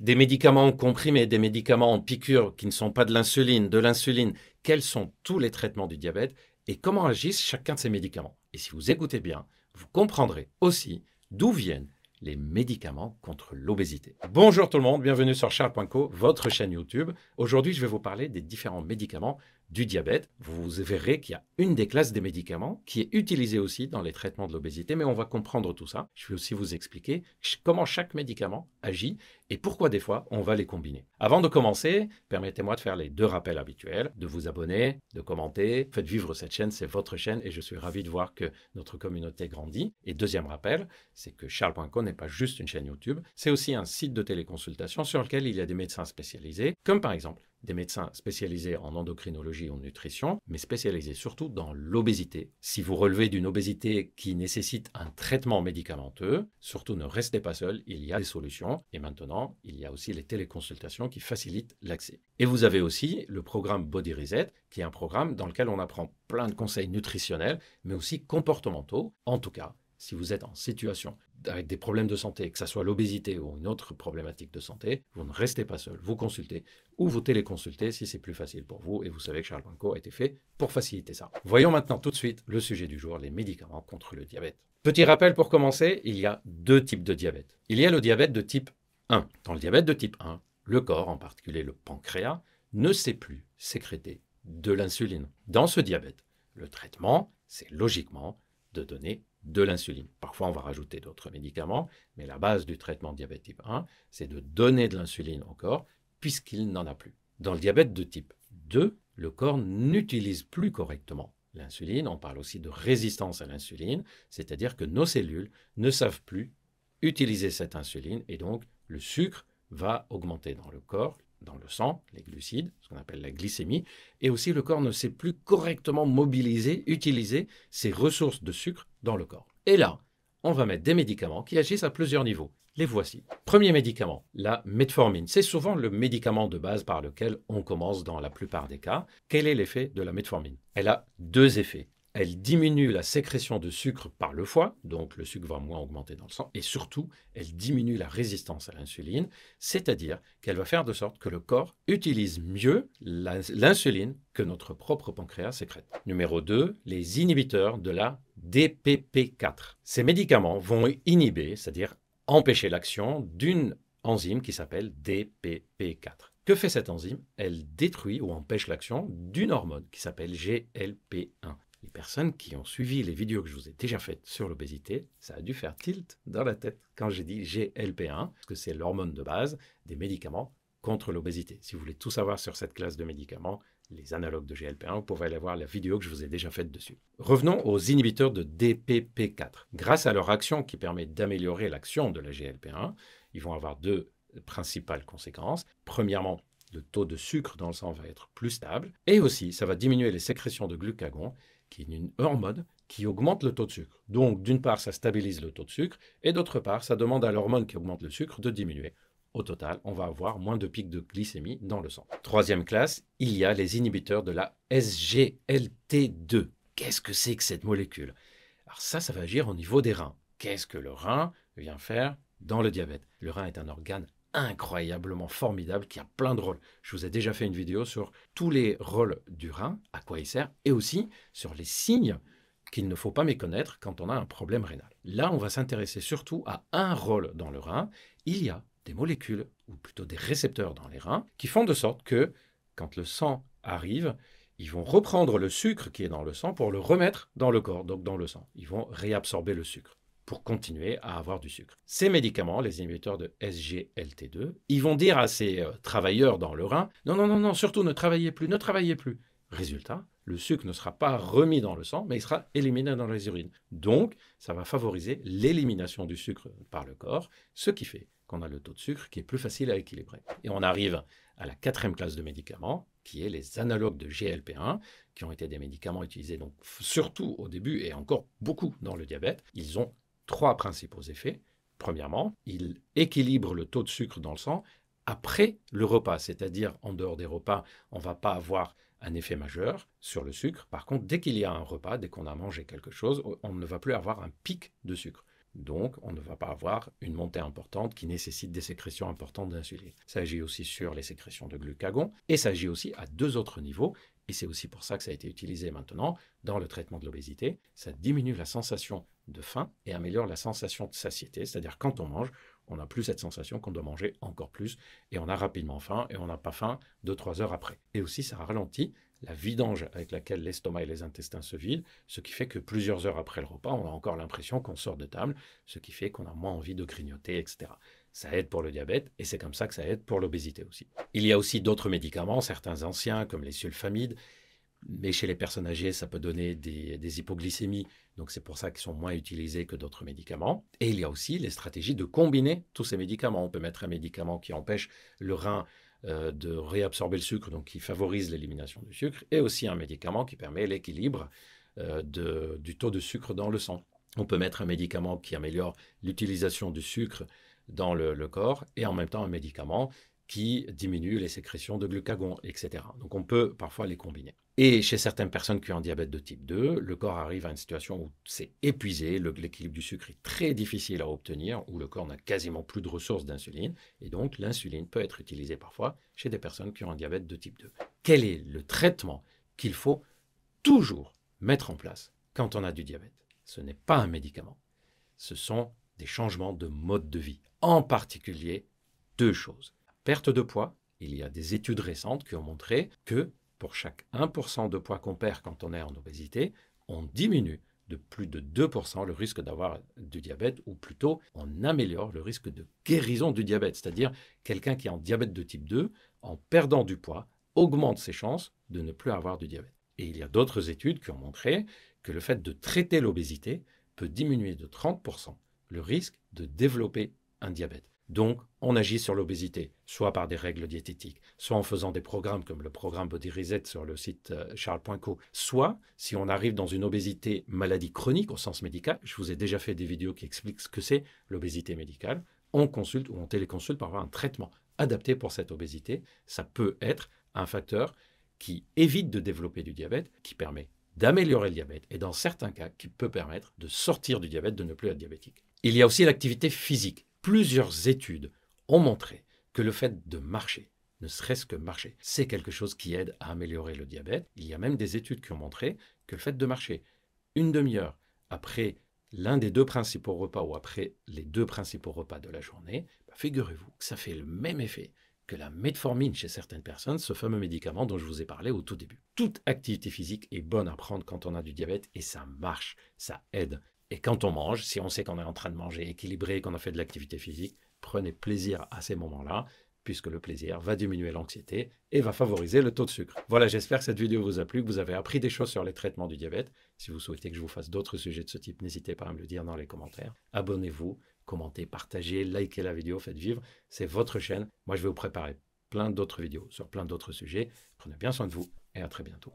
Des médicaments comprimés, des médicaments en piqûre qui ne sont pas de l'insuline, quels sont tous les traitements du diabète et comment agissent chacun de ces médicaments. Et si vous écoutez bien, vous comprendrez aussi d'où viennent les médicaments contre l'obésité. Bonjour tout le monde, bienvenue sur Charles.co, votre chaîne YouTube. Aujourd'hui, je vais vous parler des différents médicaments du diabète. Vous verrez qu'il y a une des classes des médicaments qui est utilisée aussi dans les traitements de l'obésité, mais on va comprendre tout ça. Je vais aussi vous expliquer comment chaque médicament agit et pourquoi des fois on va les combiner. Avant de commencer, permettez-moi de faire les 2 rappels habituels, de vous abonner, de commenter. Faites vivre cette chaîne, c'est votre chaîne et je suis ravi de voir que notre communauté grandit. Et deuxième rappel, c'est que Charles.co n'est pas juste une chaîne YouTube, c'est aussi un site de téléconsultation sur lequel il y a des médecins spécialisés, comme par exemple des médecins spécialisés en endocrinologie ou nutrition, mais spécialisés surtout dans l'obésité. Si vous relevez d'une obésité qui nécessite un traitement médicamenteux, surtout ne restez pas seul, il y a des solutions. Et maintenant, il y a aussi les téléconsultations qui facilitent l'accès. Et vous avez aussi le programme Body Reset, qui est un programme dans lequel on apprend plein de conseils nutritionnels, mais aussi comportementaux. En tout cas, si vous êtes en situation avec des problèmes de santé, que ce soit l'obésité ou une autre problématique de santé, vous ne restez pas seul, vous consultez ou vous téléconsultez si c'est plus facile pour vous et vous savez que Charles.co a été fait pour faciliter ça. Voyons maintenant tout de suite le sujet du jour, les médicaments contre le diabète. Petit rappel pour commencer, il y a 2 types de diabète. Il y a le diabète de type 1. Dans le diabète de type 1, le corps, en particulier le pancréas, ne sait plus sécréter de l'insuline. Dans ce diabète, le traitement, c'est logiquement de donner de l'insuline. Parfois, on va rajouter d'autres médicaments, mais la base du traitement de diabète type 1, c'est de donner de l'insuline au corps puisqu'il n'en a plus. Dans le diabète de type 2, le corps n'utilise plus correctement l'insuline. On parle aussi de résistance à l'insuline, c'est-à-dire que nos cellules ne savent plus utiliser cette insuline et donc le sucre va augmenter dans le corps, dans le sang, les glucides, ce qu'on appelle la glycémie, et aussi le corps ne sait plus correctement mobiliser, utiliser ses ressources de sucre dans le corps. Et là, on va mettre des médicaments qui agissent à plusieurs niveaux. Les voici. Premier médicament, la metformine. C'est souvent le médicament de base par lequel on commence dans la plupart des cas. Quel est l'effet de la metformine? Elle a 2 effets. Elle diminue la sécrétion de sucre par le foie, donc le sucre va moins augmenter dans le sang, et surtout, elle diminue la résistance à l'insuline, c'est-à-dire qu'elle va faire de sorte que le corps utilise mieux l'insuline que notre propre pancréas sécrète. Numéro 2, les inhibiteurs de la DPP4. Ces médicaments vont inhiber, c'est-à-dire empêcher l'action d'une enzyme qui s'appelle DPP4. Que fait cette enzyme? Elle détruit ou empêche l'action d'une hormone qui s'appelle GLP1. Les personnes qui ont suivi les vidéos que je vous ai déjà faites sur l'obésité, ça a dû faire tilt dans la tête quand j'ai dit GLP1, parce que c'est l'hormone de base des médicaments contre l'obésité. Si vous voulez tout savoir sur cette classe de médicaments, les analogues de GLP1, vous pouvez aller voir la vidéo que je vous ai déjà faite dessus. Revenons aux inhibiteurs de DPP4. Grâce à leur action qui permet d'améliorer l'action de la GLP1, ils vont avoir 2 principales conséquences. Premièrement, le taux de sucre dans le sang va être plus stable, et aussi, ça va diminuer les sécrétions de glucagon, qui est une hormone qui augmente le taux de sucre. Donc, d'une part, ça stabilise le taux de sucre, et d'autre part, ça demande à l'hormone qui augmente le sucre de diminuer. Au total, on va avoir moins de pics de glycémie dans le sang. Troisième classe, il y a les inhibiteurs de la SGLT2. Qu'est-ce que c'est que cette molécule? Alors ça va agir au niveau des reins. Qu'est-ce que le rein vient faire dans le diabète? Le rein est un organe incroyablement formidable qui a plein de rôles. Je vous ai déjà fait une vidéo sur tous les rôles du rein, à quoi il sert, et aussi sur les signes qu'il ne faut pas méconnaître quand on a un problème rénal. Là, on va s'intéresser surtout à un rôle dans le rein. Il y a des molécules, ou plutôt des récepteurs dans les reins, qui font de sorte que, quand le sang arrive, ils vont reprendre le sucre qui est dans le sang pour le remettre dans le corps, donc dans le sang. Ils vont réabsorber le sucre pour continuer à avoir du sucre. Ces médicaments, les inhibiteurs de SGLT2, ils vont dire à ces travailleurs dans le rein, non, non, non, non, surtout ne travaillez plus, ne travaillez plus. Résultat, le sucre ne sera pas remis dans le sang, mais il sera éliminé dans les urines. Donc, ça va favoriser l'élimination du sucre par le corps, ce qui fait qu'on a le taux de sucre qui est plus facile à équilibrer. Et on arrive à la 4e classe de médicaments, qui est les analogues de GLP1, qui ont été des médicaments utilisés donc surtout au début et encore beaucoup dans le diabète. Ils ont 3 principaux effets. Premièrement, ils équilibrent le taux de sucre dans le sang après le repas, c'est-à-dire en dehors des repas, on ne va pas avoir un effet majeur sur le sucre. Par contre, dès qu'il y a un repas, dès qu'on a mangé quelque chose, on ne va plus avoir un pic de sucre. Donc, on ne va pas avoir une montée importante qui nécessite des sécrétions importantes d'insuline. Ça agit aussi sur les sécrétions de glucagon et ça agit aussi à deux autres niveaux. Et c'est aussi pour ça que ça a été utilisé maintenant dans le traitement de l'obésité. Ça diminue la sensation de faim et améliore la sensation de satiété. C'est-à-dire quand on mange, on n'a plus cette sensation qu'on doit manger encore plus et on a rapidement faim et on n'a pas faim 2-3 heures après. Et aussi, ça ralentit la vidange avec laquelle l'estomac et les intestins se vident, ce qui fait que plusieurs heures après le repas, on a encore l'impression qu'on sort de table, ce qui fait qu'on a moins envie de grignoter, etc. Ça aide pour le diabète et c'est comme ça que ça aide pour l'obésité aussi. Il y a aussi d'autres médicaments, certains anciens comme les sulfamides, mais chez les personnes âgées, ça peut donner des hypoglycémies, donc c'est pour ça qu'ils sont moins utilisés que d'autres médicaments. Et il y a aussi les stratégies de combiner tous ces médicaments. On peut mettre un médicament qui empêche le rein de réabsorber le sucre, donc qui favorise l'élimination du sucre, et aussi un médicament qui permet l'équilibre du taux de sucre dans le sang. On peut mettre un médicament qui améliore l'utilisation du sucre dans le corps, et en même temps un médicament qui diminue les sécrétions de glucagon, etc. Donc on peut parfois les combiner. Et chez certaines personnes qui ont un diabète de type 2, le corps arrive à une situation où c'est épuisé, l'équilibre du sucre est très difficile à obtenir, où le corps n'a quasiment plus de ressources d'insuline, et donc l'insuline peut être utilisée parfois chez des personnes qui ont un diabète de type 2. Quel est le traitement qu'il faut toujours mettre en place quand on a du diabète? Ce n'est pas un médicament, ce sont des changements de mode de vie, en particulier deux choses. Perte de poids, il y a des études récentes qui ont montré que pour chaque 1% de poids qu'on perd quand on est en obésité, on diminue de plus de 2% le risque d'avoir du diabète, ou plutôt on améliore le risque de guérison du diabète. C'est-à-dire quelqu'un qui est en diabète de type 2, en perdant du poids, augmente ses chances de ne plus avoir du diabète. Et il y a d'autres études qui ont montré que le fait de traiter l'obésité peut diminuer de 30% le risque de développer un diabète. Donc, on agit sur l'obésité, soit par des règles diététiques, soit en faisant des programmes comme le programme Body Reset sur le site charles.co, soit si on arrive dans une obésité maladie chronique au sens médical. Je vous ai déjà fait des vidéos qui expliquent ce que c'est l'obésité médicale. On consulte ou on téléconsulte pour avoir un traitement adapté pour cette obésité. Ça peut être un facteur qui évite de développer du diabète, qui permet d'améliorer le diabète et dans certains cas qui peut permettre de sortir du diabète, de ne plus être diabétique. Il y a aussi l'activité physique. Plusieurs études ont montré que le fait de marcher, ne serait-ce que marcher, c'est quelque chose qui aide à améliorer le diabète. Il y a même des études qui ont montré que le fait de marcher une demi-heure après l'un des deux principaux repas ou après les deux principaux repas de la journée, figurez-vous que ça fait le même effet que la metformine chez certaines personnes, ce fameux médicament dont je vous ai parlé au tout début. Toute activité physique est bonne à prendre quand on a du diabète et ça marche, ça aide. Et quand on mange, si on sait qu'on est en train de manger équilibré, qu'on a fait de l'activité physique, prenez plaisir à ces moments-là, puisque le plaisir va diminuer l'anxiété et va favoriser le taux de sucre. Voilà, j'espère que cette vidéo vous a plu, que vous avez appris des choses sur les traitements du diabète. Si vous souhaitez que je vous fasse d'autres sujets de ce type, n'hésitez pas à me le dire dans les commentaires. Abonnez-vous, commentez, partagez, likez la vidéo, faites vivre. C'est votre chaîne. Moi, je vais vous préparer plein d'autres vidéos sur plein d'autres sujets. Prenez bien soin de vous et à très bientôt.